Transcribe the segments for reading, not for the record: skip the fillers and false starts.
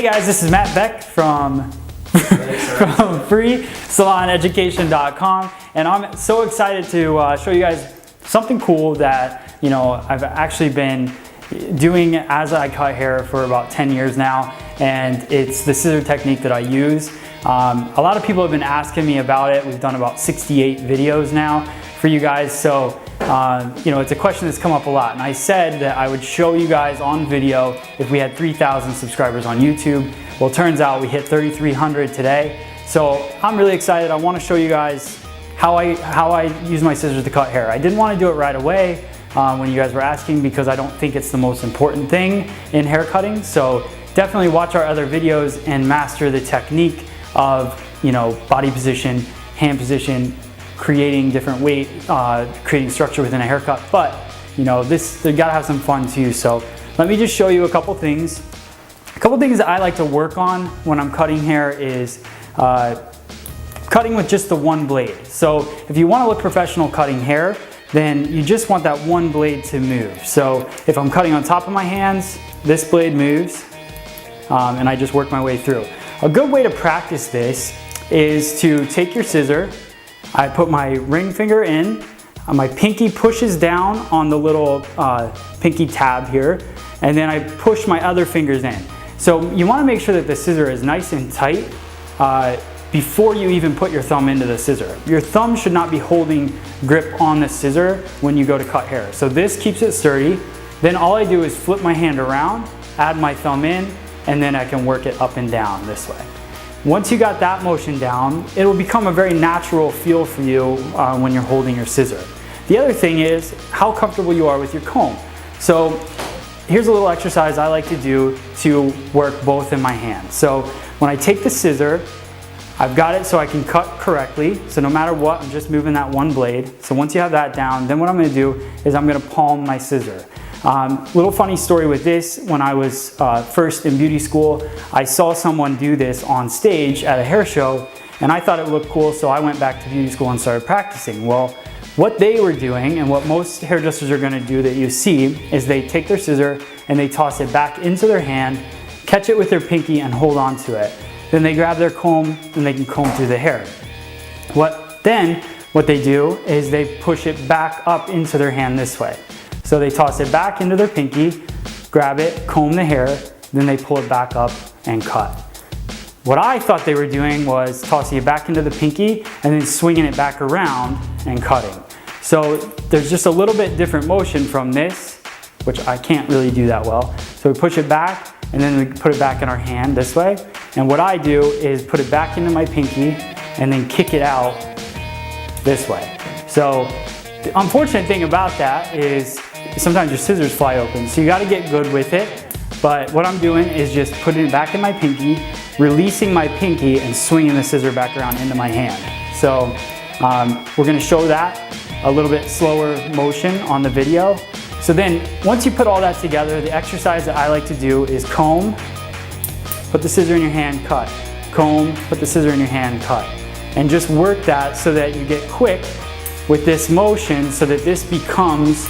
guys, this is Matt Beck from freesaloneducation.com, and I'm so excited to show you guys something cool that I've actually been doing as I cut hair for about 10 years now, and it's the scissor technique that I use. A lot of people have been asking me about it. We've done about 68 videos now for you guys, so it's a question that's come up a lot, and I said that I would show you guys on video if we had 3,000 subscribers on YouTube. Well, it turns out we hit 3,300 today, so I'm really excited. I want to show you guys how I use my scissors to cut hair. I didn't want to do it right away when you guys were asking, because I don't think it's the most important thing in hair cutting. So definitely watch our other videos and master the technique of body position, hand position, creating different weight, creating structure within a haircut. But you gotta have some fun too. So let me just show you a couple things. A couple things that I like to work on when I'm cutting hair is cutting with just the one blade. So if you want to look professional cutting hair, then you just want that one blade to move. So if I'm cutting on top of my hands, this blade moves, and I just work my way through. A good way to practice this is to take your scissor. I put my ring finger in, my pinky pushes down on the little pinky tab here, and then I push my other fingers in. So you want to make sure that the scissor is nice and tight before you even put your thumb into the scissor. Your thumb should not be holding grip on the scissor when you go to cut hair. So this keeps it sturdy. Then all I do is flip my hand around, add my thumb in, and then I can work it up and down this way. Once you got that motion down, it will become a very natural feel for you when you're holding your scissor. The other thing is how comfortable you are with your comb. So here's a little exercise I like to do to work both in my hands. So when I take the scissor, I've got it so I can cut correctly. So no matter what, I'm just moving that one blade. So once you have that down, then what I'm gonna do is I'm gonna palm my scissor. Little funny story with this, when I was first in beauty school, I saw someone do this on stage at a hair show, and I thought it looked cool, so I went back to beauty school and started practicing. Well, what they were doing, and what most hairdressers are gonna do that you see, is they take their scissor and they toss it back into their hand, catch it with their pinky and hold on to it. Then they grab their comb and they can comb through the hair. What they do is they push it back up into their hand this way. So they toss it back into their pinky, grab it, comb the hair, then they pull it back up and cut. What I thought they were doing was tossing it back into the pinky and then swinging it back around and cutting. So there's just a little bit different motion from this, which I can't really do that well. So we push it back and then we put it back in our hand this way. And what I do is put it back into my pinky and then kick it out this way. So the unfortunate thing about that is sometimes your scissors fly open, so you got to get good with it. But what I'm doing is just putting it back in my pinky, releasing my pinky, and swinging the scissor back around into my hand. So we're going to show that a little bit slower motion on the video. So then once you put all that together, the exercise that I like to do is comb, put the scissor in your hand, cut. Comb, put the scissor in your hand, cut. And just work that so that you get quick with this motion, so that this becomes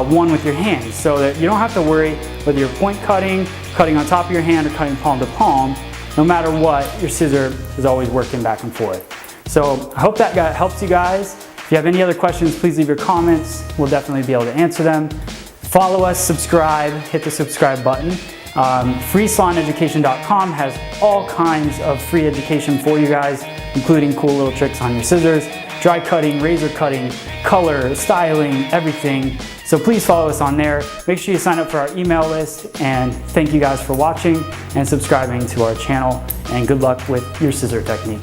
one with your hands, so that you don't have to worry whether you're point cutting, cutting on top of your hand, or cutting palm to palm. No matter what, your scissor is always working back and forth. So I hope that helps you guys. If you have any other questions, please leave your comments. We'll definitely be able to answer them. Follow us, subscribe, hit the subscribe button. freesaloneducation.com has all kinds of free education for you guys, including cool little tricks on your scissors, dry cutting, razor cutting, color, styling, everything. So please follow us on there. Make sure you sign up for our email list, and thank you guys for watching and subscribing to our channel, and good luck with your scissor technique.